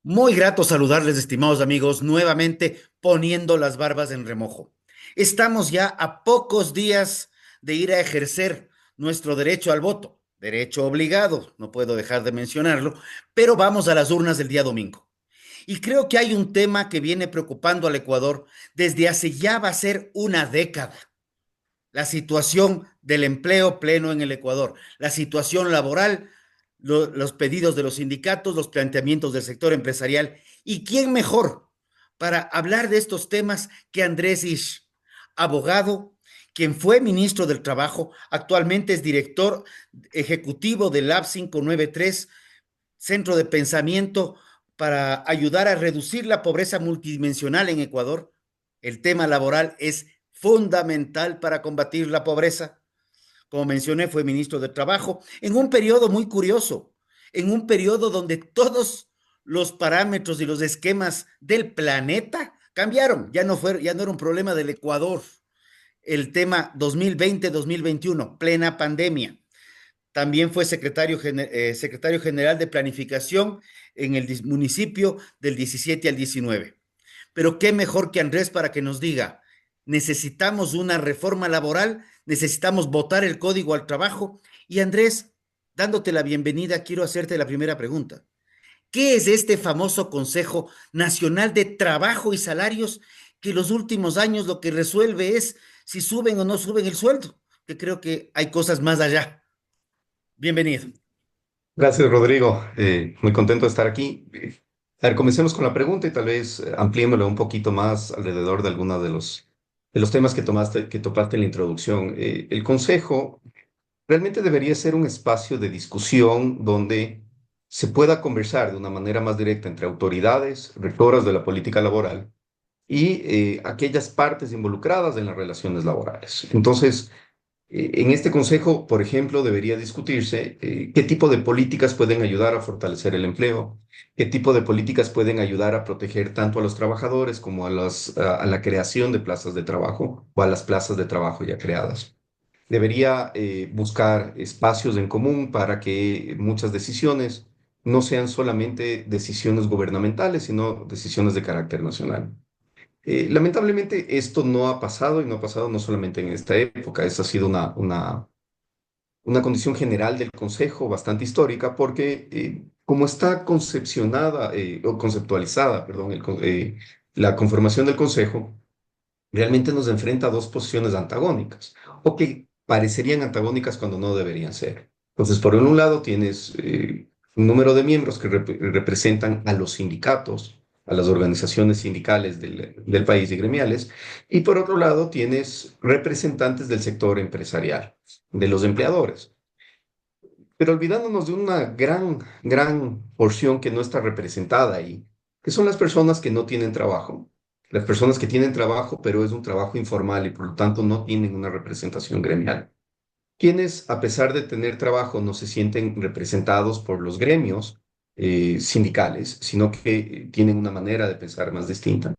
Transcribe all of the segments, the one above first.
Muy grato saludarles, estimados amigos, nuevamente poniendo las barbas en remojo. Estamos ya a pocos días de ir a ejercer nuestro derecho al voto, derecho obligado, no puedo dejar de mencionarlo, pero vamos a las urnas del día domingo. Y creo que hay un tema que viene preocupando al Ecuador desde hace ya va a ser una década: la situación del empleo pleno en el Ecuador, la situación laboral, los pedidos de los sindicatos, los planteamientos del sector empresarial. ¿Y quién mejor para hablar de estos temas que Andrés Isch, abogado, quien fue ministro del Trabajo, actualmente es director ejecutivo del Lab 593, centro de pensamiento para ayudar a reducir la pobreza multidimensional en Ecuador? El tema laboral es fundamental para combatir la pobreza. Como mencioné, fue ministro de Trabajo en un periodo muy curioso, en un periodo donde todos los parámetros y los esquemas del planeta cambiaron. Ya no era un problema del Ecuador. El tema 2020-2021, plena pandemia. También fue secretario general de Planificación en el municipio del 17 al 19. Pero qué mejor que Andrés para que nos diga: necesitamos una reforma laboral, necesitamos votar el código al trabajo. Y Andrés, dándote la bienvenida, quiero hacerte la primera pregunta. ¿Qué es este famoso Consejo Nacional de Trabajo y Salarios que los últimos años lo que resuelve es si suben o no suben el sueldo? Que creo que hay cosas más allá. Bienvenido. Gracias, Rodrigo. Muy contento de estar aquí. A ver, comencemos con la pregunta y tal vez ampliémoslo un poquito más alrededor de algunos de los temas que topaste en la introducción. El Consejo realmente debería ser un espacio de discusión donde se pueda conversar de una manera más directa entre autoridades, rectoras de la política laboral y aquellas partes involucradas en las relaciones laborales. Entonces, en este consejo, por ejemplo, debería discutirse qué tipo de políticas pueden ayudar a fortalecer el empleo, qué tipo de políticas pueden ayudar a proteger tanto a los trabajadores como a la creación de plazas de trabajo o a las plazas de trabajo ya creadas. Debería buscar espacios en común para que muchas decisiones no sean solamente decisiones gubernamentales, sino decisiones de carácter nacional. Lamentablemente esto no ha pasado y no ha pasado no solamente en esta época, esa ha sido una condición general del Consejo bastante histórica porque como está concepcionada o conceptualizada, perdón, la conformación del Consejo realmente nos enfrenta a dos posiciones antagónicas o que parecerían antagónicas cuando no deberían ser. Entonces, por un lado tienes un número de miembros que representan a los sindicatos, a las organizaciones sindicales del país y gremiales, y por otro lado tienes representantes del sector empresarial, de los empleadores, pero olvidándonos de una gran porción que no está representada ahí, que son las personas que no tienen trabajo, las personas que tienen trabajo, pero es un trabajo informal y por lo tanto no tienen una representación gremial, quienes a pesar de tener trabajo no se sienten representados por los gremios sindicales, sino que tienen una manera de pensar más distinta.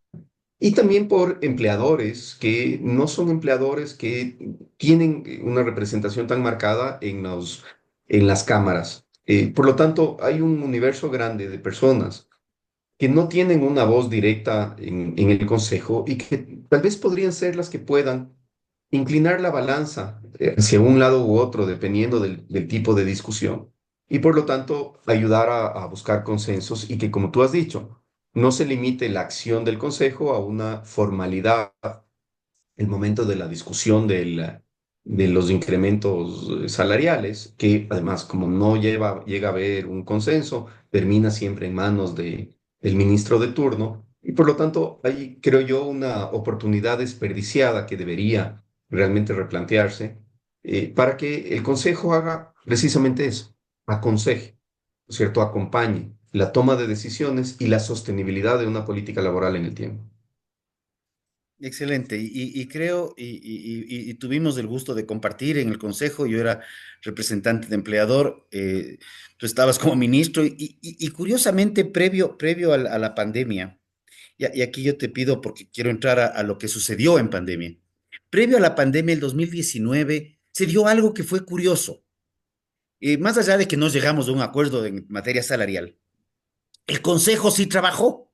Y también por empleadores que no son empleadores que tienen una representación tan marcada en las cámaras. Por lo tanto, hay un universo grande de personas que no tienen una voz directa en el consejo y que tal vez podrían ser las que puedan inclinar la balanza hacia un lado u otro, dependiendo del tipo de discusión, y por lo tanto ayudar a buscar consensos y que, como tú has dicho, no se limite la acción del consejo a una formalidad el momento de la discusión de los incrementos salariales, que además, como no llega a haber un consenso, termina siempre en manos del ministro de turno. Y por lo tanto, hay, creo yo, una oportunidad desperdiciada que debería realmente replantearse para que el Consejo haga precisamente eso, aconseje, ¿no es cierto? Acompañe la toma de decisiones y la sostenibilidad de una política laboral en el tiempo. Excelente. Y creo, y tuvimos el gusto de compartir en el consejo. Yo era representante de empleador, tú estabas como ministro, y curiosamente, previo a la pandemia, y aquí yo te pido porque quiero entrar a lo que sucedió en pandemia. Previo a la pandemia, el 2019, se dio algo que fue curioso. Más allá de que no llegamos a un acuerdo en materia salarial, El Consejo sí trabajó.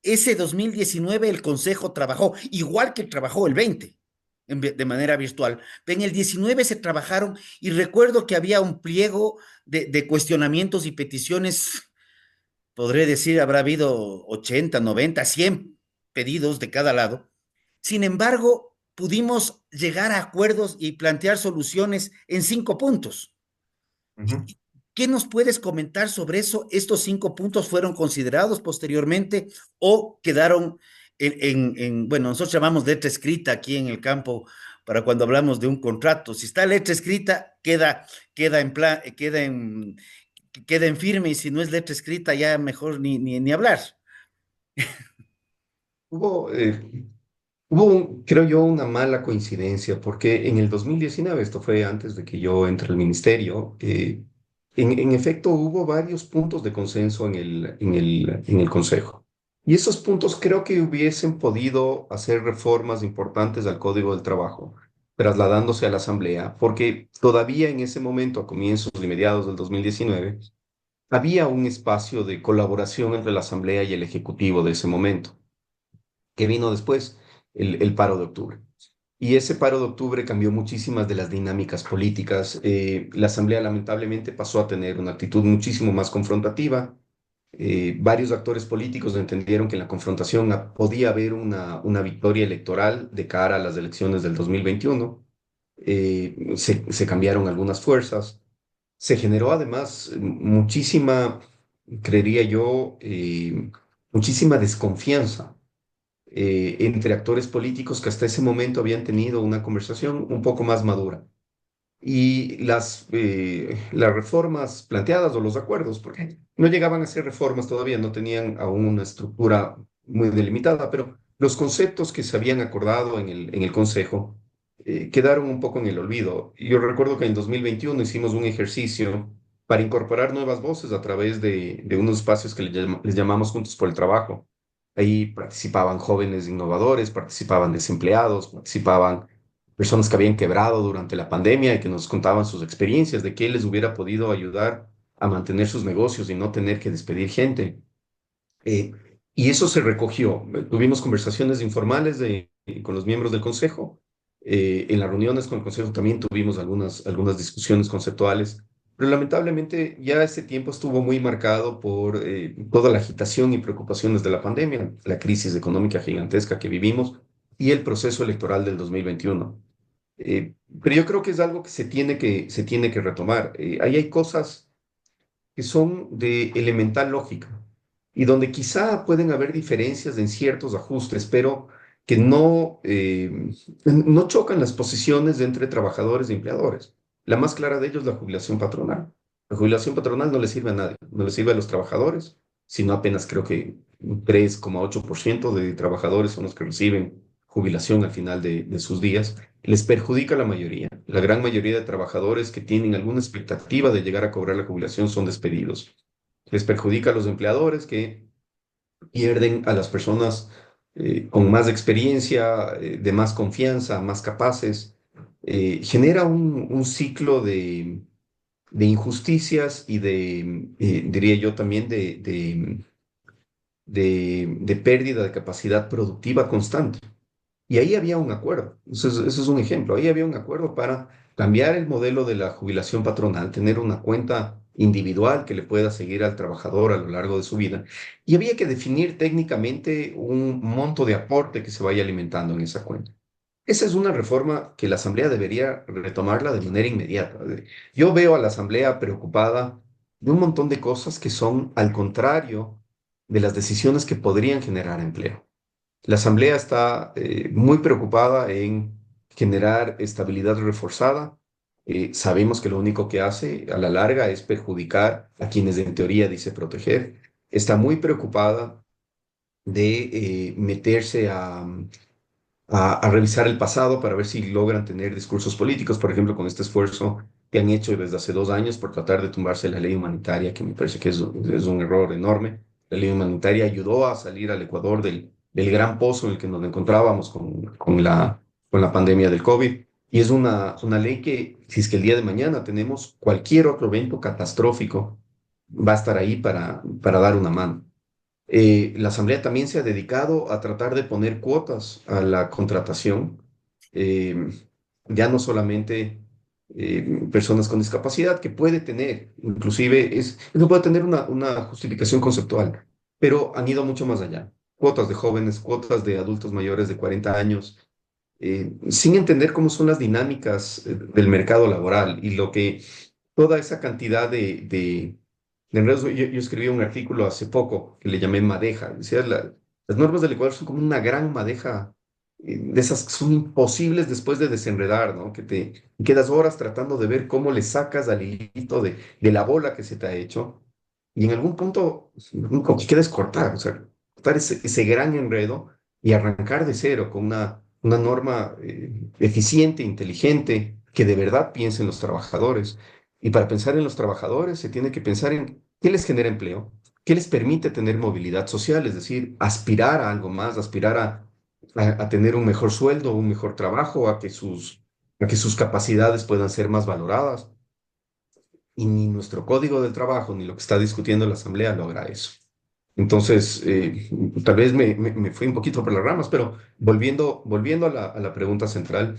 Ese 2019 el Consejo trabajó, igual que trabajó el 20, de manera virtual. En el 19 se trabajaron y recuerdo que había un pliego de cuestionamientos y peticiones, podré decir, habrá habido 80, 90, 100 pedidos de cada lado. Sin embargo, pudimos llegar a acuerdos y plantear soluciones en 5 puntos. Ujú. ¿Qué nos puedes comentar sobre eso? ¿Estos 5 puntos fueron considerados posteriormente o quedaron bueno, nosotros llamamos letra escrita aquí en el campo para cuando hablamos de un contrato? Si está letra escrita, queda en plan, queda en firme, y si no es letra escrita, ya mejor ni hablar. Hubo, hubo, creo yo, una mala coincidencia, porque en el 2019, esto fue antes de que yo entre al ministerio, en efecto hubo varios puntos de consenso en el Consejo. Y esos puntos creo que hubiesen podido hacer reformas importantes al Código del Trabajo, trasladándose a la Asamblea, porque todavía en ese momento, a comienzos y mediados del 2019, había un espacio de colaboración entre la Asamblea y el Ejecutivo de ese momento que vino después, el paro de octubre. Y ese paro de octubre cambió muchísimas de las dinámicas políticas. La Asamblea lamentablemente pasó a tener una actitud muchísimo más confrontativa. Varios actores políticos entendieron que en la confrontación podía haber una victoria electoral de cara a las elecciones del 2021. Se cambiaron algunas fuerzas. Se generó además muchísima, creería yo, muchísima desconfianza entre actores políticos que hasta ese momento habían tenido una conversación un poco más madura. Y las reformas planteadas o los acuerdos, porque no llegaban a ser reformas todavía, no tenían aún una estructura muy delimitada, pero los conceptos que se habían acordado en el Consejo quedaron un poco en el olvido. Y yo recuerdo que en 2021 hicimos un ejercicio para incorporar nuevas voces a través de unos espacios que les llamamos Juntos por el Trabajo. Ahí participaban jóvenes innovadores, participaban desempleados, participaban personas que habían quebrado durante la pandemia y que nos contaban sus experiencias de qué les hubiera podido ayudar a mantener sus negocios y no tener que despedir gente. Eh, y eso se recogió. Tuvimos conversaciones informales con los miembros del Consejo. En las reuniones con el Consejo también tuvimos algunas discusiones conceptuales, pero lamentablemente ya este tiempo estuvo muy marcado por toda la agitación y preocupaciones de la pandemia, la crisis económica gigantesca que vivimos y el proceso electoral del 2021. Pero yo creo que es algo que se tiene que retomar. Ahí hay cosas que son de elemental lógica y donde quizá pueden haber diferencias en ciertos ajustes, pero que no chocan las posiciones entre trabajadores y empleadores. La más clara de ellos es la jubilación patronal. La jubilación patronal no le sirve a nadie, no le sirve a los trabajadores, sino apenas creo que un 3,8% de trabajadores son los que reciben jubilación al final de sus días. Les perjudica a la mayoría. La gran mayoría de trabajadores que tienen alguna expectativa de llegar a cobrar la jubilación son despedidos. Les perjudica a los empleadores que pierden a las personas con más experiencia, de más confianza, más capaces. Genera un ciclo de injusticias y diría yo también, de pérdida de capacidad productiva constante. Y ahí había un acuerdo. Eso es un ejemplo. Ahí había un acuerdo para cambiar el modelo de la jubilación patronal, tener una cuenta individual que le pueda seguir al trabajador a lo largo de su vida. Y había que definir técnicamente un monto de aporte que se vaya alimentando en esa cuenta. Esa es una reforma que la Asamblea debería retomarla de manera inmediata. Yo veo a la Asamblea preocupada de un montón de cosas que son al contrario de las decisiones que podrían generar empleo. La Asamblea está muy preocupada en generar estabilidad reforzada. Sabemos que lo único que hace a la larga es perjudicar a quienes en teoría dice proteger. Está muy preocupada de meterse a revisar el pasado para ver si logran tener discursos políticos, por ejemplo, con este esfuerzo que han hecho desde hace 2 años por tratar de tumbarse la ley humanitaria, que me parece que es un error enorme. La ley humanitaria ayudó a salir al Ecuador del gran pozo en el que nos encontrábamos con la pandemia del COVID. Y es una ley que, si es que el día de mañana tenemos cualquier otro evento catastrófico va a estar ahí para dar una mano. La Asamblea también se ha dedicado a tratar de poner cuotas a la contratación, eh, ya no solamente personas con discapacidad, que puede tener, inclusive eso puede tener una justificación conceptual, pero han ido mucho más allá. Cuotas de jóvenes, cuotas de adultos mayores de 40 años, sin entender cómo son las dinámicas del mercado laboral y lo que toda esa cantidad de enredos. Yo escribí un artículo hace poco que le llamé madeja. Decía, las normas del Ecuador son como una gran madeja, de esas que son imposibles después de desenredar, ¿no? Que te quedas horas tratando de ver cómo le sacas al hilito de la bola que se te ha hecho. Y en algún punto, lo único que queda es cortar, o sea, cortar ese gran enredo y arrancar de cero con una norma eficiente, inteligente, que de verdad piense en los trabajadores. Y para pensar en los trabajadores se tiene que pensar en qué les genera empleo, qué les permite tener movilidad social, es decir, aspirar a algo más, aspirar a tener un mejor sueldo, un mejor trabajo, a que sus capacidades puedan ser más valoradas. Y ni nuestro código del trabajo, ni lo que está discutiendo la Asamblea logra eso. Entonces, tal vez me fui un poquito por las ramas, pero volviendo a la pregunta central,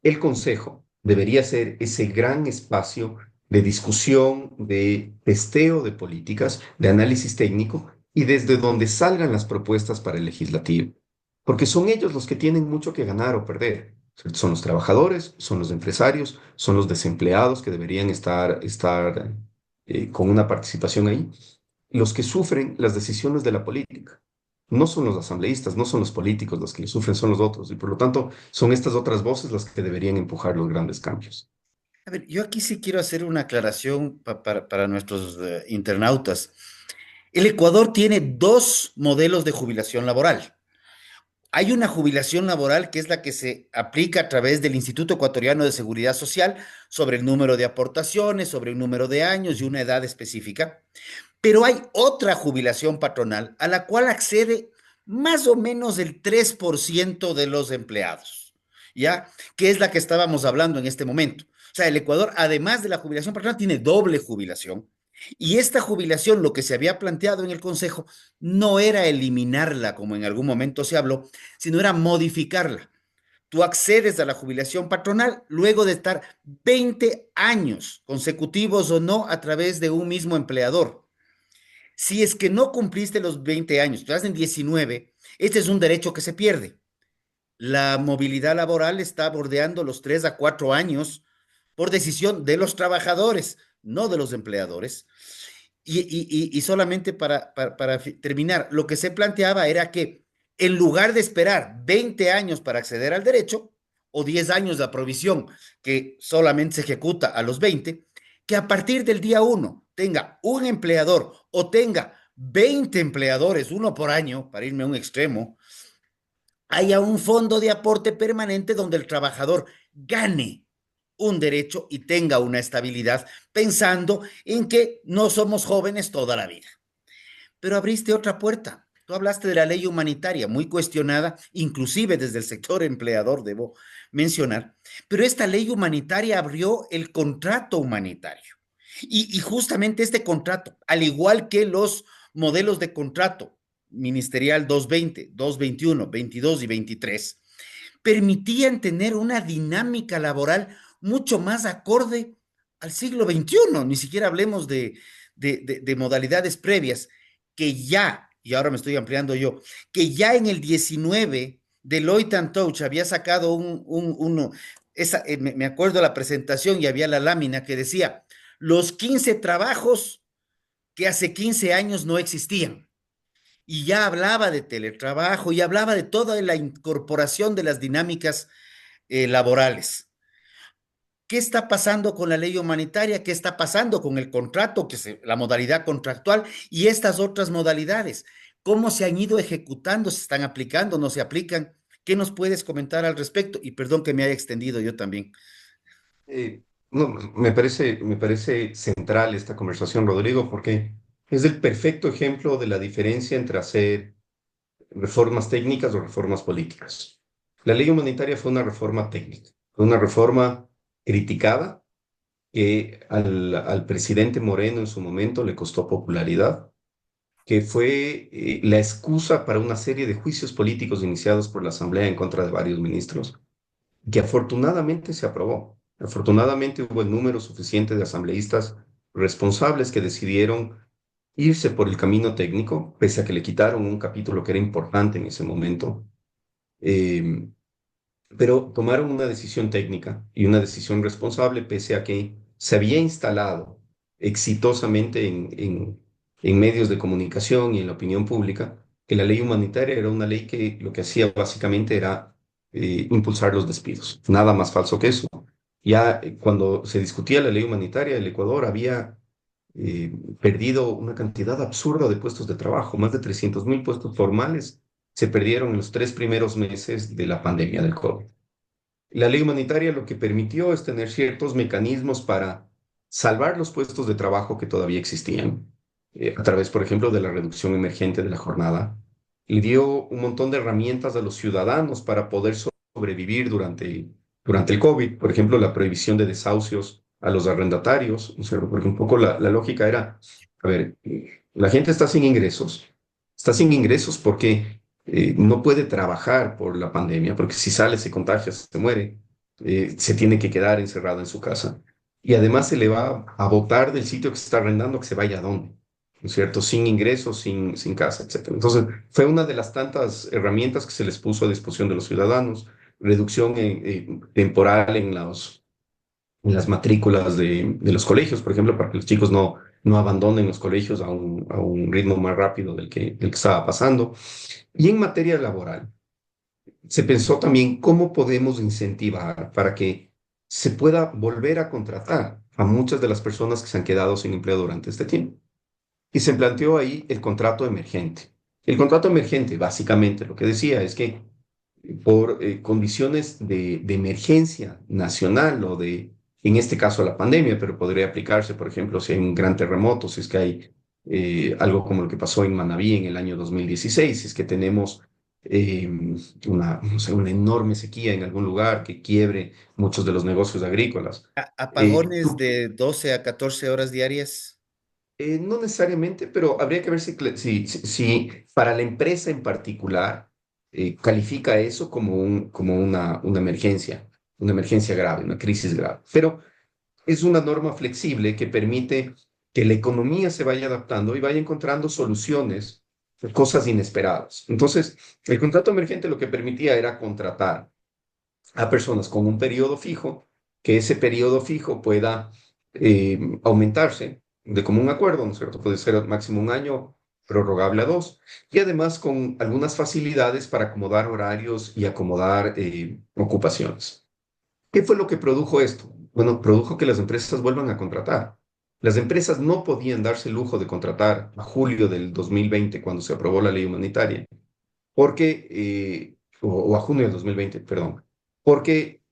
el Consejo debería ser ese gran espacio de discusión, de testeo de políticas, de análisis técnico y desde donde salgan las propuestas para el legislativo, porque son ellos los que tienen mucho que ganar o perder. Son los trabajadores, son los empresarios, son los desempleados que deberían estar con una participación ahí, los que sufren las decisiones de la política. No son los asambleístas, no son los políticos los que sufren, son los otros. Y por lo tanto, son estas otras voces las que deberían empujar los grandes cambios. A ver, yo aquí sí quiero hacer una aclaración para nuestros internautas. El Ecuador tiene dos modelos de jubilación laboral. Hay una jubilación laboral que es la que se aplica a través del Instituto Ecuatoriano de Seguridad Social sobre el número de aportaciones, sobre un número de años y una edad específica. Pero hay otra jubilación patronal a la cual accede más o menos el 3% de los empleados, ¿ya? Que es la que estábamos hablando en este momento. O sea, el Ecuador, además de la jubilación patronal, tiene doble jubilación. Y esta jubilación, lo que se había planteado en el Consejo, no era eliminarla, como en algún momento se habló, sino era modificarla. Tú accedes a la jubilación patronal luego de estar 20 años consecutivos o no a través de un mismo empleador. Si es que no cumpliste los 20 años, estás en 19, este es un derecho que se pierde. La movilidad laboral está bordeando los 3 a 4 años por decisión de los trabajadores, no de los empleadores. Y solamente para terminar, lo que se planteaba era que en lugar de esperar 20 años para acceder al derecho, o 10 años de provisión que solamente se ejecuta a los 20, que a partir del día 1 tenga un empleador o tenga 20 empleadores, uno por año, para irme a un extremo, haya un fondo de aporte permanente donde el trabajador gane un derecho y tenga una estabilidad, pensando en que no somos jóvenes toda la vida. Pero abriste otra puerta. Tú hablaste de la ley humanitaria, muy cuestionada, inclusive desde el sector empleador, debo mencionar, pero esta ley humanitaria abrió el contrato humanitario. Y justamente este contrato, al igual que los modelos de contrato ministerial 220, 221, 22 y 23, permitían tener una dinámica laboral mucho más acorde al siglo XXI. Ni siquiera hablemos de modalidades previas, que ya, y ahora me estoy ampliando yo, que ya en el 19 Deloitte Touch había sacado me acuerdo de la presentación y había la lámina que decía los 15 trabajos que hace 15 años no existían. Y ya hablaba de teletrabajo y hablaba de toda la incorporación de las dinámicas laborales. ¿Qué está pasando con la ley humanitaria? ¿Qué está pasando con el contrato, la modalidad contractual y estas otras modalidades? ¿Cómo se han ido ejecutando? ¿Se están aplicando? ¿No se aplican? ¿Qué nos puedes comentar al respecto? Y perdón que me haya extendido yo también. No, me parece central esta conversación, Rodrigo, porque es el perfecto ejemplo de la diferencia entre hacer reformas técnicas o reformas políticas. La ley humanitaria fue una reforma técnica, fue una reforma criticada, que al presidente Moreno en su momento le costó popularidad, que fue la excusa para una serie de juicios políticos iniciados por la Asamblea en contra de varios ministros, que afortunadamente se aprobó. Afortunadamente hubo el número suficiente de asambleístas responsables que decidieron irse por el camino técnico, pese a que le quitaron un capítulo que era importante en ese momento. Eh, pero tomaron una decisión técnica y una decisión responsable, pese a que se había instalado exitosamente en medios de comunicación y en la opinión pública que la ley humanitaria era una ley que lo que hacía básicamente era impulsar los despidos. Nada más falso que eso. Ya cuando se discutía la ley humanitaria, el Ecuador había eh, perdido una cantidad absurda de puestos de trabajo, más de 300.000 puestos formales se perdieron en los 3 primeros meses de la pandemia del COVID. La ley humanitaria lo que permitió es tener ciertos mecanismos para salvar los puestos de trabajo que todavía existían, a través, por ejemplo, de la reducción emergente de la jornada. Le dio un montón de herramientas a los ciudadanos para poder sobrevivir durante el COVID. Por ejemplo, la prohibición de desahucios a los arrendatarios, ¿no es cierto? Porque un poco la lógica era, a ver, la gente está sin ingresos porque no puede trabajar por la pandemia, porque si sale, se contagia, se muere, se tiene que quedar encerrado en su casa. Y además se le va a botar del sitio que se está arrendando que se vaya a dónde, ¿no es cierto? Sin ingresos, sin casa, etcétera. Entonces, fue una de las tantas herramientas que se les puso a disposición de los ciudadanos, reducción temporal en las matrículas de los colegios, por ejemplo, para que los chicos no abandonen los colegios a un ritmo más rápido del que estaba pasando. Y en materia laboral, se pensó también cómo podemos incentivar para que se pueda volver a contratar a muchas de las personas que se han quedado sin empleo durante este tiempo. Y se planteó ahí el contrato emergente. El contrato emergente, básicamente, lo que decía es que por condiciones de emergencia nacional o en este caso, la pandemia, pero podría aplicarse, por ejemplo, si hay un gran terremoto, si es que hay algo como lo que pasó en Manabí en el año 2016, si es que tenemos eh, no sé, una enorme sequía en algún lugar que quiebre muchos de los negocios agrícolas. Apagones de 12 a 14 horas diarias. No necesariamente, pero habría que ver si para la empresa en particular califica eso como una emergencia grave, una crisis grave. Pero es una norma flexible que permite que la economía se vaya adaptando y vaya encontrando soluciones a cosas inesperadas. Entonces, el contrato emergente lo que permitía era contratar a personas con un periodo fijo, que ese periodo fijo pueda aumentarse de común acuerdo, ¿no es cierto? Puede ser máximo un año, prorrogable a 2, y además con algunas facilidades para acomodar horarios y acomodar ocupaciones. ¿Qué fue lo que produjo esto? Bueno, produjo que las empresas vuelvan a contratar. Las empresas no podían darse el lujo de contratar a julio del 2020, cuando se aprobó la ley humanitaria, porque, o a junio del 2020, perdón, porque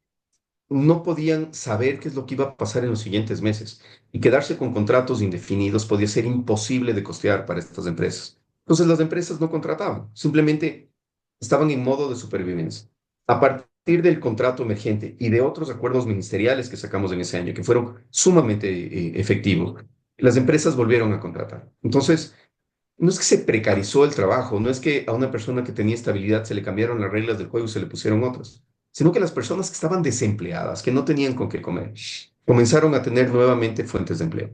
no podían saber qué es lo que iba a pasar en los siguientes meses y quedarse con contratos indefinidos podía ser imposible de costear para estas empresas. Entonces las empresas no contrataban, simplemente estaban en modo de supervivencia. A partir del contrato emergente y de otros acuerdos ministeriales que sacamos en ese año, que fueron sumamente efectivos, las empresas volvieron a contratar. Entonces, no es que se precarizó el trabajo, no es que a una persona que tenía estabilidad se le cambiaron las reglas del juego y se le pusieron otras, sino que las personas que estaban desempleadas, que no tenían con qué comer, comenzaron a tener nuevamente fuentes de empleo.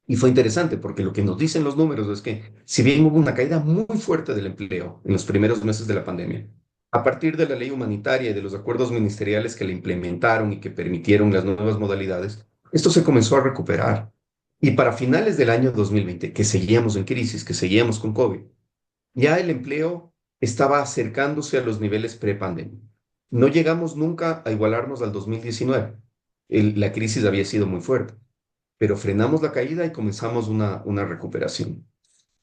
Y fue interesante porque lo que nos dicen los números es que si bien hubo una caída muy fuerte del empleo en los primeros meses de la pandemia, a partir de la ley humanitaria y de los acuerdos ministeriales que la implementaron y que permitieron las nuevas modalidades, esto se comenzó a recuperar. Y para finales del año 2020, que seguíamos en crisis, que seguíamos con COVID, ya el empleo estaba acercándose a los niveles prepandemia. No llegamos nunca a igualarnos al 2019. La crisis había sido muy fuerte, pero frenamos la caída y comenzamos una recuperación.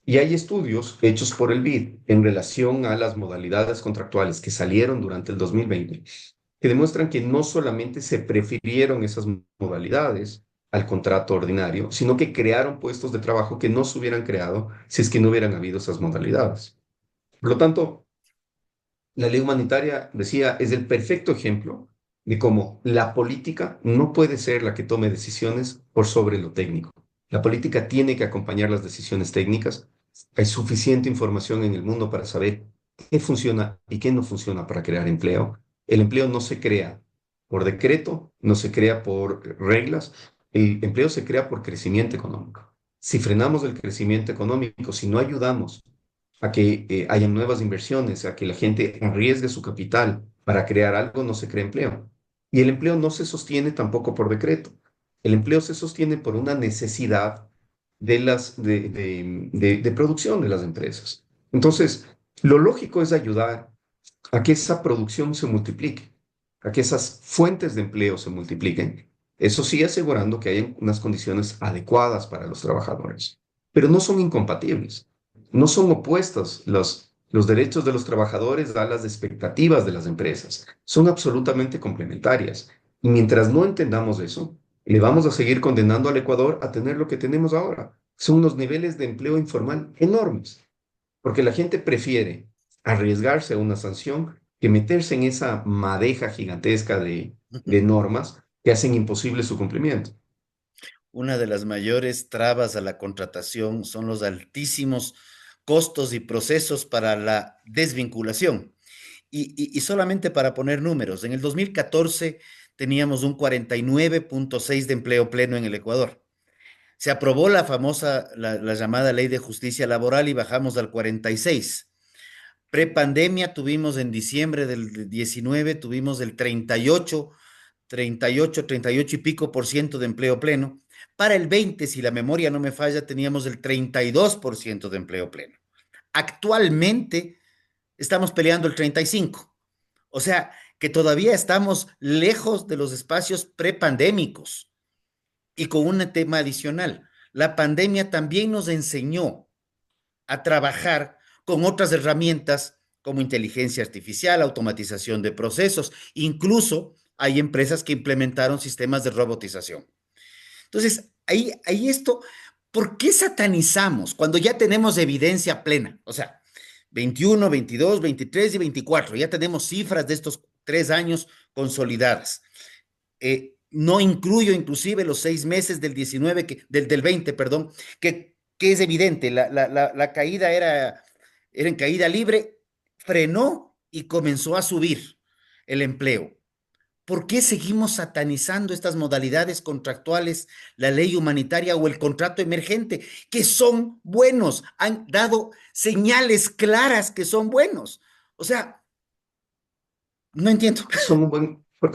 Y hay estudios hechos por el BID en relación a las modalidades contractuales que salieron durante el 2020, que demuestran que no solamente se prefirieron esas modalidades al contrato ordinario, sino que crearon puestos de trabajo que no se hubieran creado si es que no hubieran habido esas modalidades. Por lo tanto, la ley humanitaria, decía, es el perfecto ejemplo de cómo la política no puede ser la que tome decisiones por sobre lo técnico. La política tiene que acompañar las decisiones técnicas. Hay suficiente información en el mundo para saber qué funciona y qué no funciona para crear empleo. El empleo no se crea por decreto, no se crea por reglas. El empleo se crea por crecimiento económico. Si frenamos el crecimiento económico, si no ayudamos a que haya nuevas inversiones, a que la gente arriesgue su capital para crear algo, no se crea empleo. Y el empleo no se sostiene tampoco por decreto. El empleo se sostiene por una necesidad de producción de las empresas. Entonces, lo lógico es ayudar a que esa producción se multiplique, a que esas fuentes de empleo se multipliquen. Eso sí, asegurando que hay unas condiciones adecuadas para los trabajadores. Pero no son incompatibles, no son opuestas los derechos de los trabajadores a las expectativas de las empresas. Son absolutamente complementarias. Y mientras no entendamos eso, le vamos a seguir condenando al Ecuador a tener lo que tenemos ahora. Son unos niveles de empleo informal enormes, porque la gente prefiere arriesgarse a una sanción que meterse en esa madeja gigantesca de normas que hacen imposible su cumplimiento. Una de las mayores trabas a la contratación son los altísimos costos y procesos para la desvinculación. Y solamente para poner números, en el 2014 teníamos un 49,6 de empleo pleno en el Ecuador. Se aprobó la famosa, la llamada Ley de Justicia Laboral y bajamos al 46. Prepandemia tuvimos en diciembre del 19, tuvimos el 38 y pico por ciento de empleo pleno. Para el 20, si la memoria no me falla, teníamos el 32% de empleo pleno. Actualmente estamos peleando el 35. O sea, que todavía estamos lejos de los espacios prepandémicos. Y con un tema adicional, la pandemia también nos enseñó a trabajar con otras herramientas como inteligencia artificial, automatización de procesos, incluso hay empresas que implementaron sistemas de robotización. Entonces, ahí esto, ¿por qué satanizamos cuando ya tenemos evidencia plena? O sea, 21, 22, 23 y 24, ya tenemos cifras de estos 3 años consolidadas. No incluyo inclusive los 6 meses del 19, del 20, perdón, que es evidente, la caída era en caída libre, frenó y comenzó a subir el empleo. ¿Por qué seguimos satanizando estas modalidades contractuales, la ley humanitaria o el contrato emergente, que son buenos, han dado señales claras que son buenos? O sea, no entiendo. Porque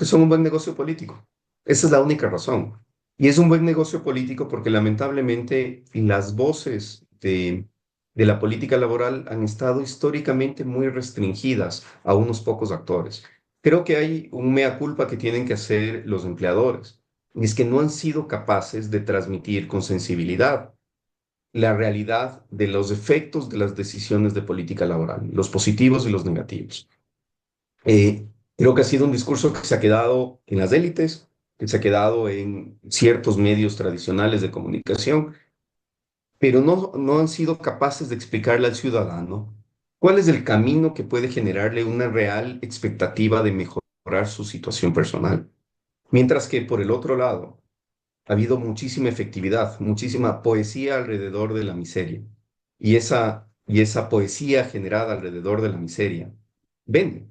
son un buen negocio político. Esa es la única razón. Y es un buen negocio político porque lamentablemente las voces de la política laboral han estado históricamente muy restringidas a unos pocos actores. Creo que hay un mea culpa que tienen que hacer los empleadores, y es que no han sido capaces de transmitir con sensibilidad la realidad de los efectos de las decisiones de política laboral, los positivos y los negativos. Creo que ha sido un discurso que se ha quedado en las élites, que se ha quedado en ciertos medios tradicionales de comunicación, pero no han sido capaces de explicarle al ciudadano cuál es el camino que puede generarle una real expectativa de mejorar su situación personal. Mientras que por el otro lado, ha habido muchísima efectividad, muchísima poesía alrededor de la miseria. Y esa poesía generada alrededor de la miseria vende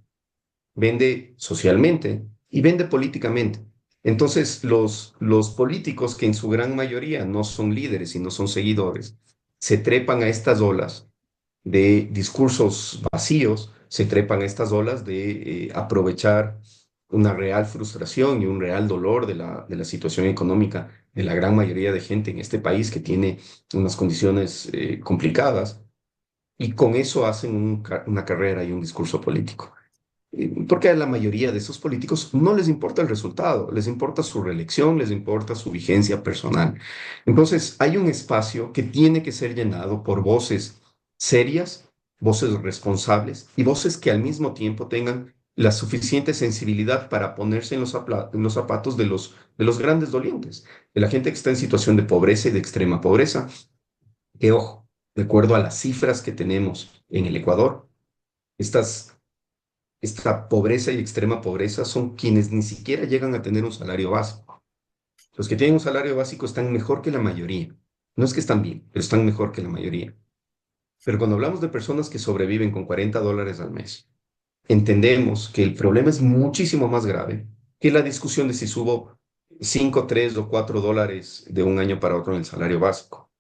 vende socialmente y vende políticamente. Entonces, los políticos, que en su gran mayoría no son líderes y no son seguidores, se trepan a estas olas de discursos vacíos, se trepan a estas olas de aprovechar una real frustración y un real dolor de la situación económica de la gran mayoría de gente en este país que tiene unas condiciones complicadas, y con eso hacen una carrera y un discurso político. Porque a la mayoría de esos políticos no les importa el resultado, les importa su reelección, les importa su vigencia personal. Entonces, hay un espacio que tiene que ser llenado por voces serias, voces responsables y voces que al mismo tiempo tengan la suficiente sensibilidad para ponerse en los zapatos de los grandes dolientes, de la gente que está en situación de pobreza y de extrema pobreza, que, ojo, de acuerdo a las cifras que tenemos en el Ecuador, estas esta pobreza y extrema pobreza son quienes ni siquiera llegan a tener un salario básico. Los que tienen un salario básico están mejor que la mayoría. No es que están bien, pero están mejor que la mayoría. Pero cuando hablamos de personas que sobreviven con $40 al mes, entendemos que el problema es muchísimo más grave que la discusión de si subo 5, 3 o $4 de un año para otro en el salario básico.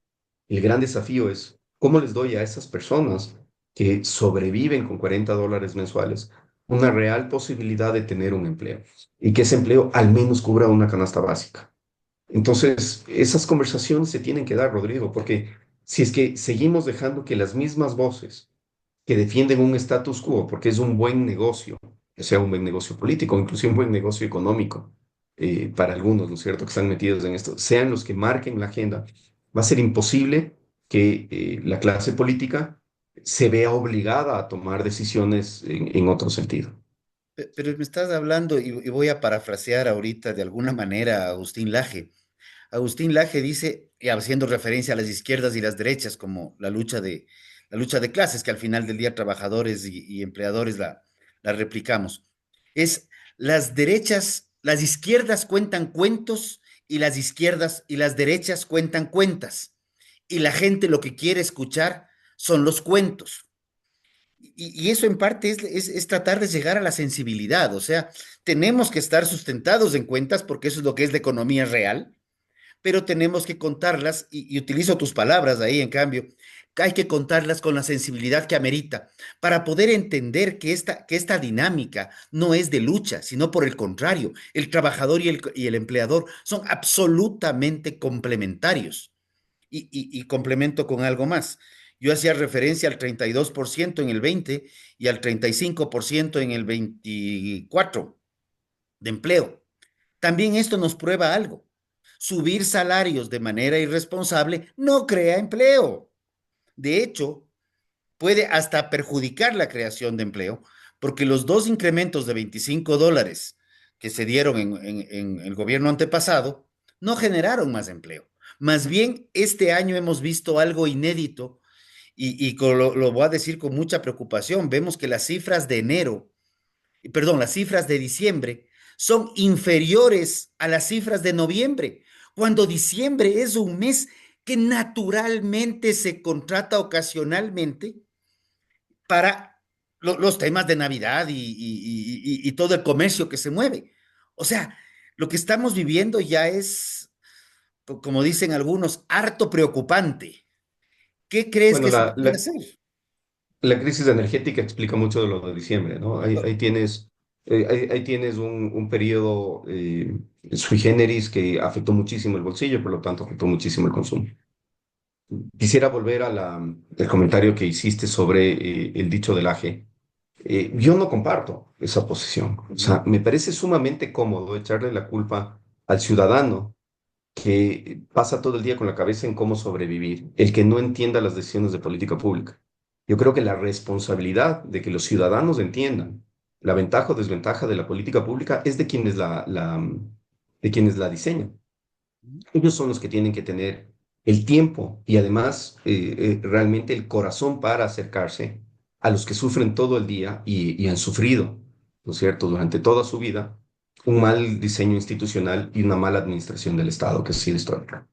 El gran desafío es cómo les doy a esas personas que sobreviven con $40 mensuales una real posibilidad de tener un empleo y que ese empleo al menos cubra una canasta básica. Entonces, esas conversaciones se tienen que dar, Rodrigo, porque si es que seguimos dejando que las mismas voces que defienden un status quo, porque es un buen negocio, que sea un buen negocio político, inclusive un buen negocio económico, para algunos, ¿no es cierto?, que están metidos en esto, sean los que marquen la agenda, va a ser imposible que la clase política se vea obligada a tomar decisiones en otro sentido. Pero me estás hablando, y voy a parafrasear ahorita de alguna manera a Agustín Laje. Agustín Laje dice, y haciendo referencia a las izquierdas y las derechas, como la lucha de clases, que al final del día trabajadores y empleadores la replicamos, es las derechas, las izquierdas cuentan cuentos y las izquierdas y las derechas cuentan cuentas. Y la gente lo que quiere escuchar son los cuentos. Y eso en parte es tratar de llegar a la sensibilidad, o sea, tenemos que estar sustentados en cuentas porque eso es lo que es la economía real, pero tenemos que contarlas, y utilizo tus palabras ahí, en cambio, hay que contarlas con la sensibilidad que amerita para poder entender que esta dinámica no es de lucha, sino por el contrario, el trabajador y el empleador son absolutamente complementarios. Y complemento con algo más. Yo hacía referencia al 32% en el 20 y al 35% en el 24 de empleo. También esto nos prueba algo. Subir salarios de manera irresponsable no crea empleo. De hecho, puede hasta perjudicar la creación de empleo, porque los dos incrementos de $25 que se dieron en el gobierno antepasado no generaron más empleo. Más bien, este año hemos visto algo inédito lo voy a decir con mucha preocupación. Vemos que las cifras de enero, perdón, las cifras de diciembre son inferiores a las cifras de noviembre, cuando diciembre es un mes que naturalmente se contrata ocasionalmente para los temas de Navidad y todo el comercio que se mueve. O sea, lo que estamos viviendo ya es, como dicen algunos, harto preocupante. ¿Qué crees Bueno, que se puede hacer? la crisis energética explica mucho de lo de diciembre, ¿no? Ahí tienes un periodo sui generis que afectó muchísimo el bolsillo, por lo tanto afectó muchísimo el consumo. Quisiera volver a el comentario que hiciste sobre el dicho del AGE. Yo no comparto esa posición. O sea, me parece sumamente cómodo echarle la culpa al ciudadano que pasa todo el día con la cabeza en cómo sobrevivir, el que no entienda las decisiones de política pública. Yo creo que la responsabilidad de que los ciudadanos entiendan la ventaja o desventaja de la política pública es de quienes de quienes la diseñan. Ellos son los que tienen que tener el tiempo y además realmente el corazón para acercarse a los que sufren todo el día y han sufrido, ¿no es cierto?, durante toda su vida, un mal diseño institucional y una mala administración del Estado, que ha sido histórica.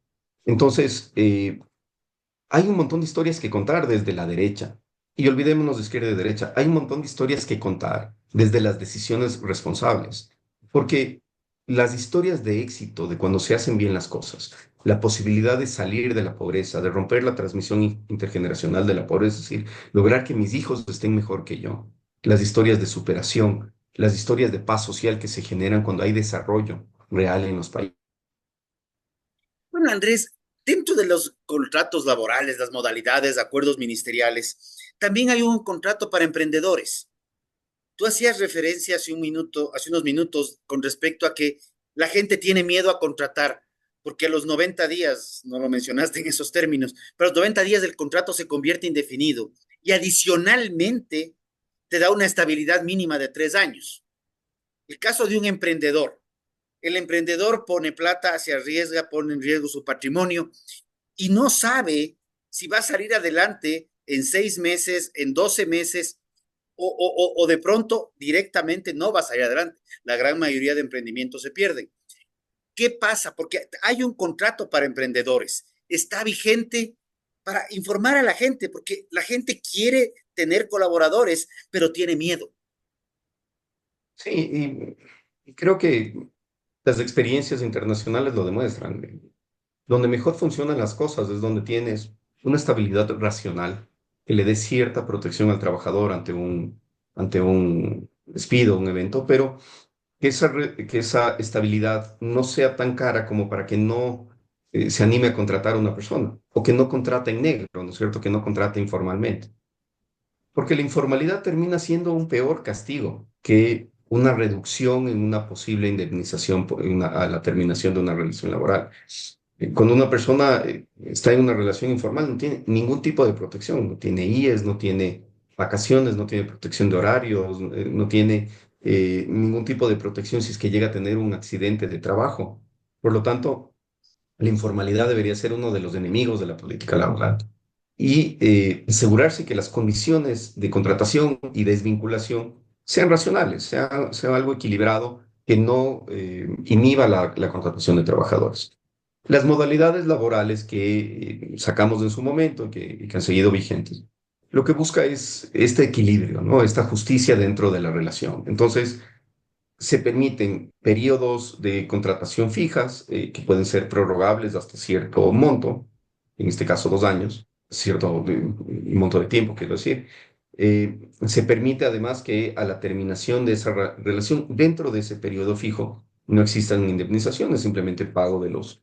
Entonces, hay un montón de historias que contar desde la derecha. Y olvidémonos de izquierda y derecha. Hay un montón de historias que contar desde las decisiones responsables. Porque las historias de éxito, de cuando se hacen bien las cosas, la posibilidad de salir de la pobreza, de romper la transmisión intergeneracional de la pobreza, es decir, lograr que mis hijos estén mejor que yo, las historias de superación, las historias de paz social que se generan cuando hay desarrollo real en los países. Bueno, Andrés, dentro de los contratos laborales, las modalidades, acuerdos ministeriales, también hay un contrato para emprendedores. Tú hacías referencia hace un minuto, hace unos minutos, con respecto a que la gente tiene miedo a contratar, porque a los 90 días, no lo mencionaste en esos términos, pero a los 90 días el contrato se convierte indefinido y adicionalmente te da una estabilidad mínima de 3 años. El caso de un emprendedor. El emprendedor pone plata, se arriesga, pone en riesgo su patrimonio y no sabe si va a salir adelante en 6 meses, en 12 meses o de pronto directamente no va a salir adelante. La gran mayoría de emprendimientos se pierden. ¿Qué pasa? Porque hay un contrato para emprendedores. Está vigente para informar a la gente, porque la gente quiere tener colaboradores, pero tiene miedo. Sí, y creo que las experiencias internacionales lo demuestran. Donde mejor funcionan las cosas es donde tienes una estabilidad racional que le dé cierta protección al trabajador ante un despido, un evento, pero que esa estabilidad no sea tan cara como para que no se anime a contratar a una persona o que no contrate en negro, ¿no es cierto? Que no contrate informalmente. Porque la informalidad termina siendo un peor castigo que una reducción en una posible indemnización a la terminación de una relación laboral. Cuando una persona está en una relación informal, no tiene ningún tipo de protección, no tiene IES, no tiene vacaciones, no tiene protección de horarios, no tiene ningún tipo de protección si es que llega a tener un accidente de trabajo. Por lo tanto, la informalidad debería ser uno de los enemigos de la política laboral y asegurarse que las condiciones de contratación y desvinculación sean racionales, sea algo equilibrado que no inhiba la contratación de trabajadores. Las modalidades laborales que sacamos en su momento y que han seguido vigentes, lo que busca es este equilibrio, ¿no? Esta justicia dentro de la relación. Entonces, se permiten periodos de contratación fijas que pueden ser prorrogables hasta cierto monto, en este caso 2 años, cierto monto de tiempo, quiero decir. Se permite además que a la terminación de esa relación, dentro de ese periodo fijo, no existan indemnizaciones, simplemente pago de los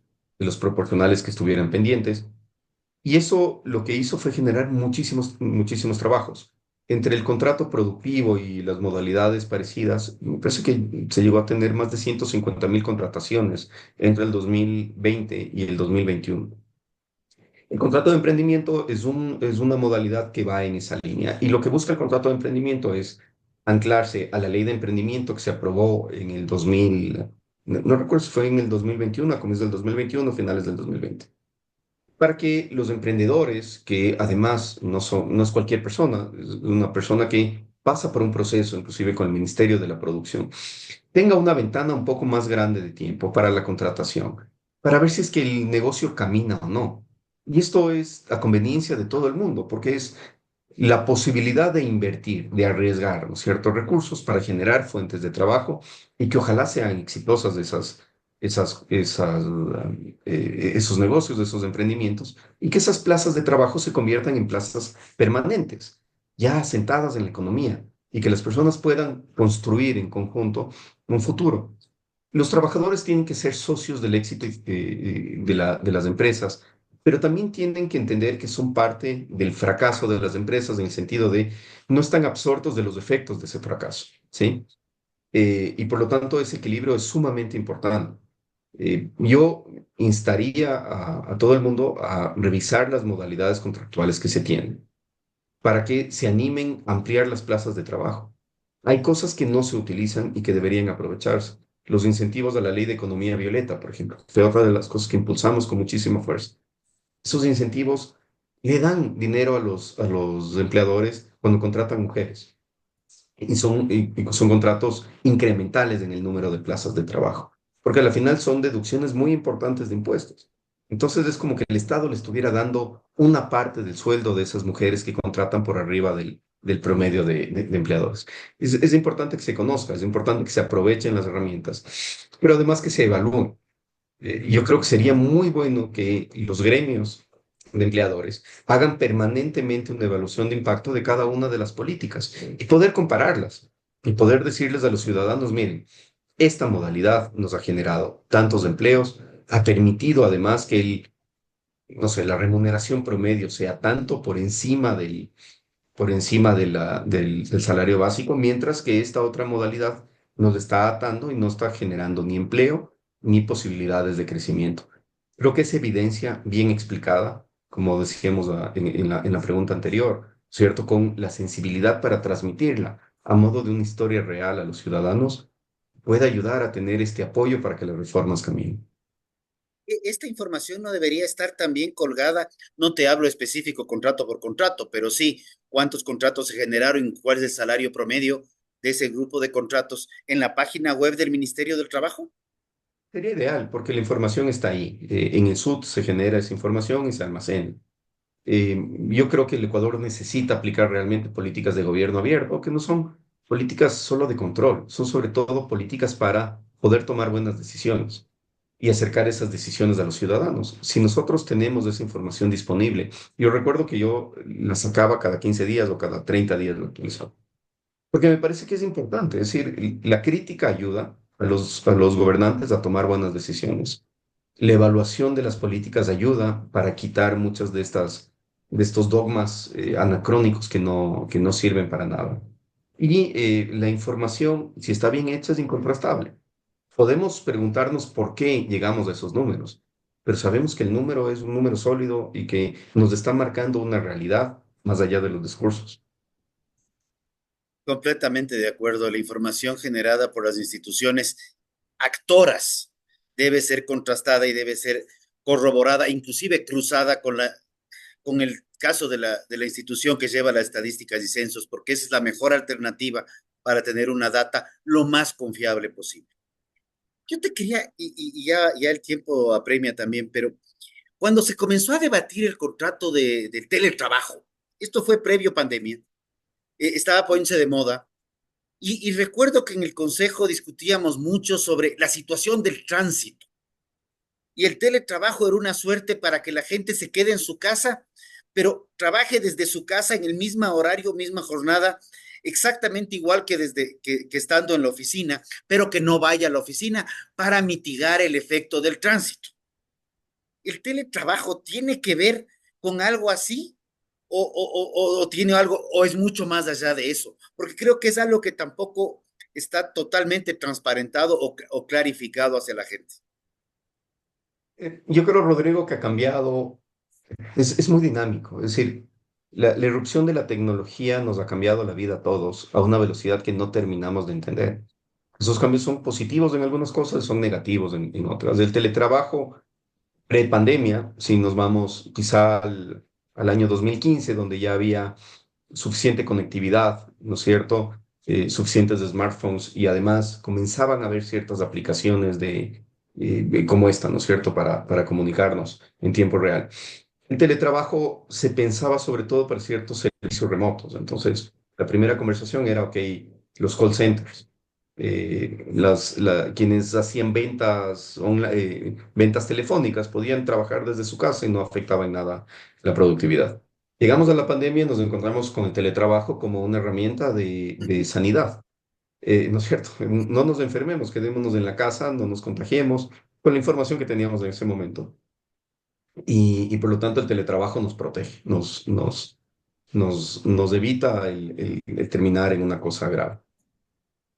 proporcionales que estuvieran pendientes. Y eso lo que hizo fue generar muchísimos trabajos. Entre el contrato productivo y las modalidades parecidas, me parece que se llegó a tener más de 150.000 contrataciones entre el 2020 y el 2021. El contrato de emprendimiento es una modalidad que va en esa línea y lo que busca el contrato de emprendimiento es anclarse a la ley de emprendimiento que se aprobó en el 2000, no recuerdo si fue en el 2021, a comienzos del 2021 finales del 2020 para que los emprendedores, que además no es cualquier persona, es una persona que pasa por un proceso, inclusive con el Ministerio de la Producción, tenga una ventana un poco más grande de tiempo para la contratación, para ver si es que el negocio camina o no. Y esto es a conveniencia de todo el mundo, porque es la posibilidad de invertir, de arriesgar, ¿no es cierto?, recursos para generar fuentes de trabajo y que ojalá sean exitosas esos negocios, esos emprendimientos, y que esas plazas de trabajo se conviertan en plazas permanentes, ya asentadas en la economía, y que las personas puedan construir en conjunto un futuro. Los trabajadores tienen que ser socios del éxito de las empresas, pero también tienen que entender que son parte del fracaso de las empresas en el sentido de no están absortos de los efectos de ese fracaso, ¿sí? Y por lo tanto ese equilibrio es sumamente importante. Yo instaría a todo el mundo a revisar las modalidades contractuales que se tienen para que se animen a ampliar las plazas de trabajo. Hay cosas que no se utilizan y que deberían aprovecharse. Los incentivos de la ley de economía violeta, por ejemplo, fue otra de las cosas que impulsamos con muchísima fuerza. Esos incentivos le dan dinero a los empleadores cuando contratan mujeres y son contratos incrementales en el número de plazas de trabajo, porque al final son deducciones muy importantes de impuestos. Entonces es como que el Estado le estuviera dando una parte del sueldo de esas mujeres que contratan por arriba del promedio de empleadores. Es importante que se conozca, es importante que se aprovechen las herramientas, pero además que se evalúen. Yo creo que sería muy bueno que los gremios de empleadores hagan permanentemente una evaluación de impacto de cada una de las políticas y poder compararlas y poder decirles a los ciudadanos, miren, esta modalidad nos ha generado tantos empleos, ha permitido además que no sé, la remuneración promedio sea tanto por encima del salario básico, mientras que esta otra modalidad nos está atando y no está generando ni empleo ni posibilidades de crecimiento. Creo que es evidencia bien explicada, como decíamos en la pregunta anterior, ¿cierto? Con la sensibilidad para transmitirla a modo de una historia real a los ciudadanos, puede ayudar a tener este apoyo para que las reformas caminen. Esta información no debería estar también colgada, no te hablo específico contrato por contrato, pero sí cuántos contratos se generaron, cuál es el salario promedio de ese grupo de contratos en la página web del Ministerio del Trabajo. Sería ideal porque la información está ahí. En el SUT se genera esa información y se almacena. Yo creo que el Ecuador necesita aplicar realmente políticas de gobierno abierto, que no son políticas solo de control, son sobre todo políticas para poder tomar buenas decisiones y acercar esas decisiones a los ciudadanos. Si nosotros tenemos esa información disponible, yo recuerdo que yo la sacaba cada 15 días o cada 30 días, lo utilizaba, porque me parece que es importante. Es decir, la crítica ayuda a los gobernantes a tomar buenas decisiones. La evaluación de las políticas ayuda para quitar muchas de estos dogmas anacrónicos que no sirven para nada. Y la información, si está bien hecha, es incontrastable. Podemos preguntarnos por qué llegamos a esos números, pero sabemos que el número es un número sólido y que nos está marcando una realidad más allá de los discursos. Completamente de acuerdo. La información generada por las instituciones actoras debe ser contrastada y debe ser corroborada, inclusive cruzada con el caso de la institución que lleva las estadísticas y censos, porque esa es la mejor alternativa para tener una data lo más confiable posible. Yo te quería, y ya el tiempo apremia también, pero cuando se comenzó a debatir el contrato del teletrabajo, esto fue previo pandemia, estaba poniéndose de moda, y recuerdo que en el consejo discutíamos mucho sobre la situación del tránsito. Y el teletrabajo era una suerte para que la gente se quede en su casa, pero trabaje desde su casa en el mismo horario, misma jornada, exactamente igual que desde que estando en la oficina, pero que no vaya a la oficina para mitigar el efecto del tránsito. ¿El teletrabajo tiene que ver con algo así? O tiene algo, o es mucho más allá de eso? Porque creo que es algo que tampoco está totalmente transparentado o clarificado hacia la gente. Yo creo, Rodrigo, que ha cambiado, es muy dinámico. Es decir, la irrupción de la tecnología nos ha cambiado la vida a todos a una velocidad que no terminamos de entender. Esos cambios son positivos en algunas cosas, son negativos en otras. El teletrabajo pre-pandemia, si nos vamos quizá al año 2015, donde ya había suficiente conectividad, ¿no es cierto? Suficientes smartphones y además comenzaban a haber ciertas aplicaciones como esta, ¿no es cierto?, para comunicarnos en tiempo real. El teletrabajo se pensaba sobre todo para ciertos servicios remotos. Entonces, la primera conversación era, ok, los call centers, quienes hacían ventas telefónicas podían trabajar desde su casa y no afectaba en nada la productividad. Llegamos a la pandemia y nos encontramos con el teletrabajo como una herramienta de sanidad. ¿No es cierto? No nos enfermemos, quedémonos en la casa, no nos contagiemos con la información que teníamos en ese momento. Y por lo tanto el teletrabajo nos protege, nos evita el terminar en una cosa grave.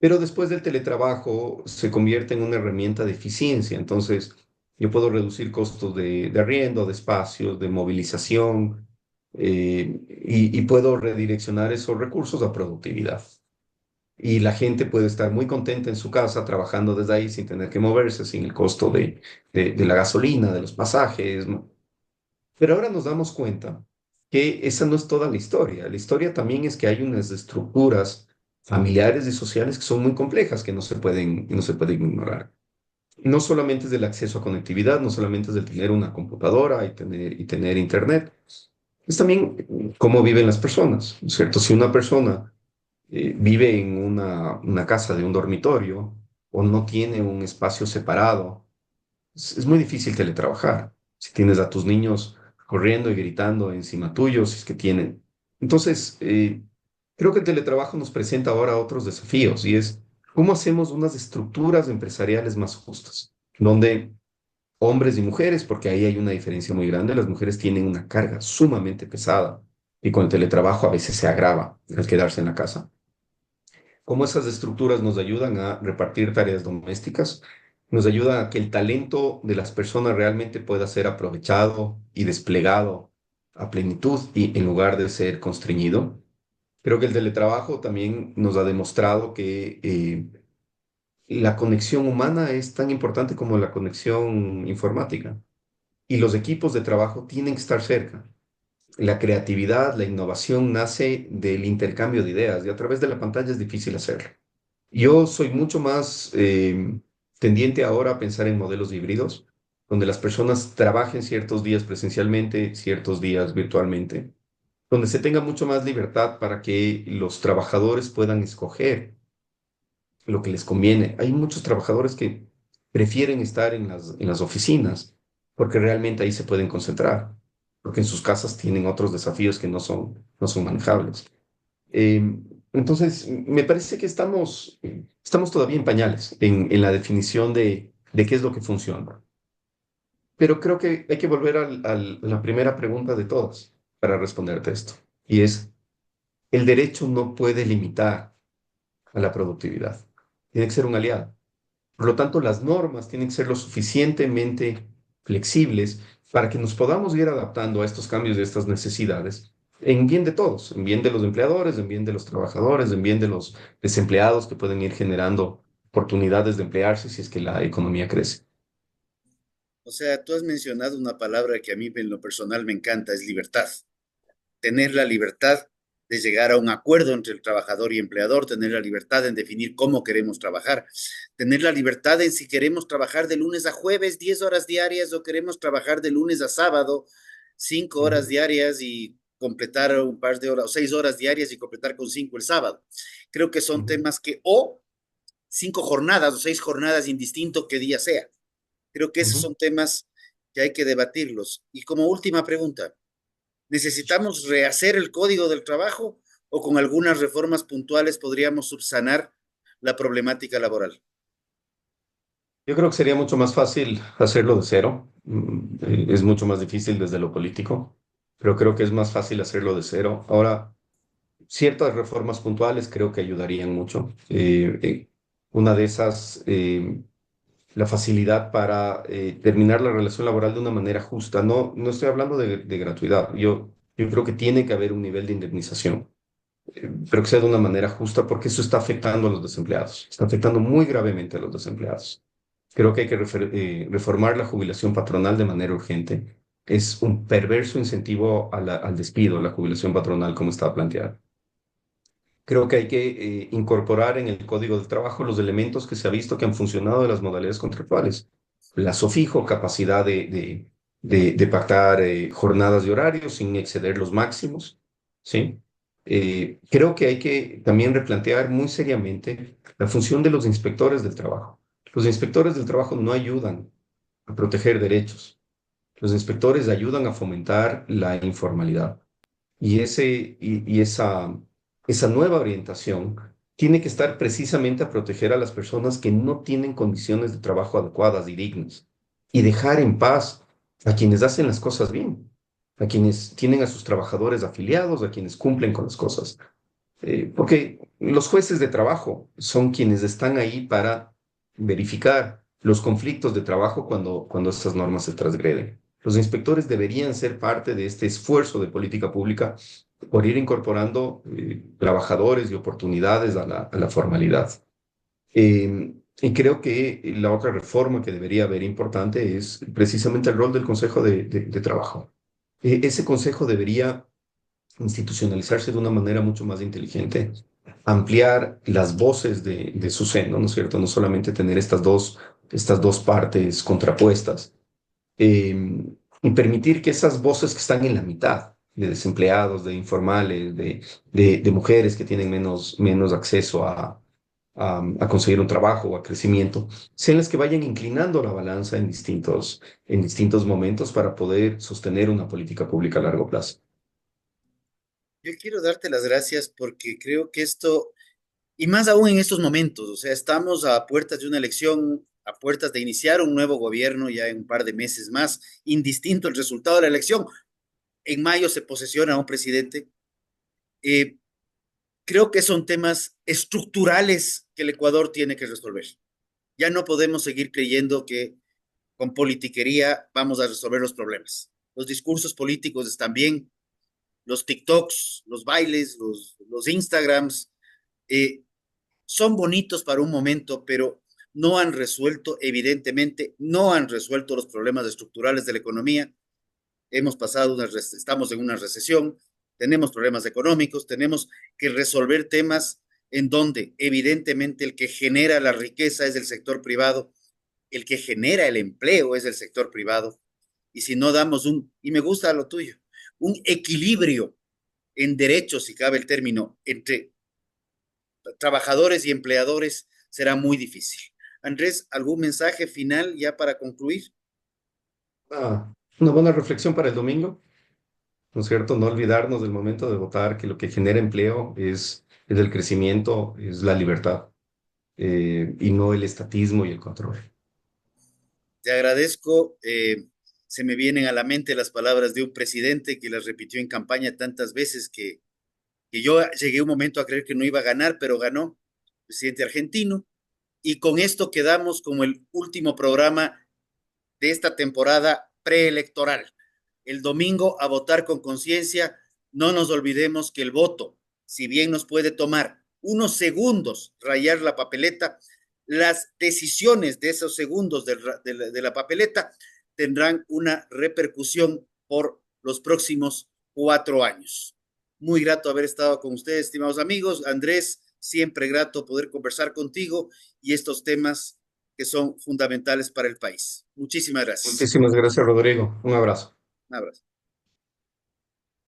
Pero después del teletrabajo se convierte en una herramienta de eficiencia. Entonces, yo puedo reducir costos de arriendo, de espacios, de movilización, y puedo redireccionar esos recursos a productividad. Y la gente puede estar muy contenta en su casa trabajando desde ahí sin tener que moverse, sin el costo de la gasolina, de los pasajes, ¿no? Pero ahora nos damos cuenta que esa no es toda la historia. La historia también es que hay unas estructuras familiares y sociales que son muy complejas, que no se pueden ignorar. No solamente es del acceso a conectividad, no solamente es del tener una computadora y tener internet, es también cómo viven las personas, ¿no es cierto? Si una persona vive en una casa de un dormitorio o no tiene un espacio separado, es muy difícil teletrabajar. Si tienes a tus niños corriendo y gritando encima tuyo, si es que tienen. Entonces, creo que el teletrabajo nos presenta ahora otros desafíos y es cómo hacemos unas estructuras empresariales más justas, donde hombres y mujeres, porque ahí hay una diferencia muy grande, las mujeres tienen una carga sumamente pesada y con el teletrabajo a veces se agrava al quedarse en la casa, cómo esas estructuras nos ayudan a repartir tareas domésticas, nos ayudan a que el talento de las personas realmente pueda ser aprovechado y desplegado a plenitud y en lugar de ser constreñido. Creo que el teletrabajo también nos ha demostrado que la conexión humana es tan importante como la conexión informática. Y los equipos de trabajo tienen que estar cerca. La creatividad, la innovación nace del intercambio de ideas y a través de la pantalla es difícil hacerlo. Yo soy mucho más tendiente ahora a pensar en modelos híbridos, donde las personas trabajen ciertos días presencialmente, ciertos días virtualmente, donde se tenga mucho más libertad para que los trabajadores puedan escoger lo que les conviene. Hay muchos trabajadores que prefieren estar en las oficinas porque realmente ahí se pueden concentrar, porque en sus casas tienen otros desafíos que no son manejables. Eh, entonces, me parece que estamos todavía en pañales en la definición de qué es lo que funciona. Pero creo que hay que volver a la primera pregunta de todas para responderte esto. Y es, el derecho no puede limitar a la productividad. Tiene que ser un aliado. Por lo tanto, las normas tienen que ser lo suficientemente flexibles para que nos podamos ir adaptando a estos cambios y a estas necesidades en bien de todos, en bien de los empleadores, en bien de los trabajadores, en bien de los desempleados que pueden ir generando oportunidades de emplearse si es que la economía crece. O sea, tú has mencionado una palabra que a mí en lo personal me encanta, es libertad. Tener la libertad de llegar a un acuerdo entre el trabajador y empleador, tener la libertad en definir cómo queremos trabajar, tener la libertad en si queremos trabajar de lunes a jueves 10 horas diarias o queremos trabajar de lunes a sábado 5 horas Ujú, diarias y completar un par de horas, o 6 horas diarias y completar con 5 el sábado. Creo que son ujú. temas que, o 5 jornadas o 6 jornadas, indistinto qué día sea. Creo que esos Ujú. son temas que hay que debatirlos. Y como última pregunta, ¿necesitamos rehacer el código del trabajo o con algunas reformas puntuales podríamos subsanar la problemática laboral? Yo creo que sería mucho más fácil hacerlo de cero. Es mucho más difícil desde lo político, pero creo que es más fácil hacerlo de cero. Ahora, ciertas reformas puntuales creo que ayudarían mucho. Una de esas, la facilidad para terminar la relación laboral de una manera justa. No estoy hablando de gratuidad. Yo creo que tiene que haber un nivel de indemnización, pero que sea de una manera justa porque eso está afectando a los desempleados. Está afectando muy gravemente a los desempleados. Creo que hay que reformar la jubilación patronal de manera urgente. Es un perverso incentivo al despido, la jubilación patronal, como está planteada. Creo que hay que incorporar en el Código del Trabajo los elementos que se ha visto que han funcionado de las modalidades contractuales. Plazo fijo, capacidad de pactar jornadas y horarios sin exceder los máximos, ¿sí? Creo que hay que también replantear muy seriamente la función de los inspectores del trabajo. Los inspectores del trabajo no ayudan a proteger derechos. Los inspectores ayudan a fomentar la informalidad. Esa nueva orientación tiene que estar precisamente a proteger a las personas que no tienen condiciones de trabajo adecuadas y dignas y dejar en paz a quienes hacen las cosas bien, a quienes tienen a sus trabajadores afiliados, a quienes cumplen con las cosas. Porque los jueces de trabajo son quienes están ahí para verificar los conflictos de trabajo cuando estas normas se transgreden. Los inspectores deberían ser parte de este esfuerzo de política pública por ir incorporando trabajadores y oportunidades a la formalidad. Y creo que la otra reforma que debería haber importante es precisamente el rol del Consejo de Trabajo. Ese consejo debería institucionalizarse de una manera mucho más inteligente, ampliar las voces de su seno, ¿no es cierto? No solamente tener estas dos partes contrapuestas, y permitir que esas voces que están en la mitad, de desempleados, de informales, de mujeres que tienen menos acceso a conseguir un trabajo o a crecimiento, sean las que vayan inclinando la balanza en distintos momentos para poder sostener una política pública a largo plazo. Yo quiero darte las gracias porque creo que esto, y más aún en estos momentos, o sea, estamos a puertas de una elección, a puertas de iniciar un nuevo gobierno ya en un par de meses más, indistinto el resultado de la elección. En mayo se posesiona un presidente. Eh, Creo que son temas estructurales que el Ecuador tiene que resolver. Ya no podemos seguir creyendo que con politiquería vamos a resolver los problemas. Los discursos políticos están bien, los TikToks, los bailes, los Instagrams, eh, son bonitos para un momento, pero no han resuelto, evidentemente, no han resuelto los problemas estructurales de la economía. Hemos pasado, estamos en una recesión, tenemos problemas económicos, tenemos que resolver temas en donde evidentemente el que genera la riqueza es el sector privado, el que genera el empleo es el sector privado. Y si no damos y me gusta lo tuyo, un equilibrio en derechos, si cabe el término, entre trabajadores y empleadores, será muy difícil. Andrés, ¿algún mensaje final ya para concluir? Una buena reflexión para el domingo, ¿no es cierto? No olvidarnos del momento de votar que lo que genera empleo es el crecimiento, es la libertad, y no el estatismo y el control. Te agradezco. Se me vienen a la mente las palabras de un presidente que las repitió en campaña tantas veces que yo llegué un momento a creer que no iba a ganar, pero ganó, presidente argentino. Y con esto quedamos como el último programa de esta temporada preelectoral. El domingo a votar con conciencia, no nos olvidemos que el voto, si bien nos puede tomar unos segundos rayar la papeleta, las decisiones de esos segundos de la papeleta tendrán una repercusión por los próximos 4 años. Muy grato haber estado con ustedes, estimados amigos. Andrés, siempre grato poder conversar contigo y estos temas que son fundamentales para el país. Muchísimas gracias. Muchísimas gracias, Rodrigo. Un abrazo. Un abrazo.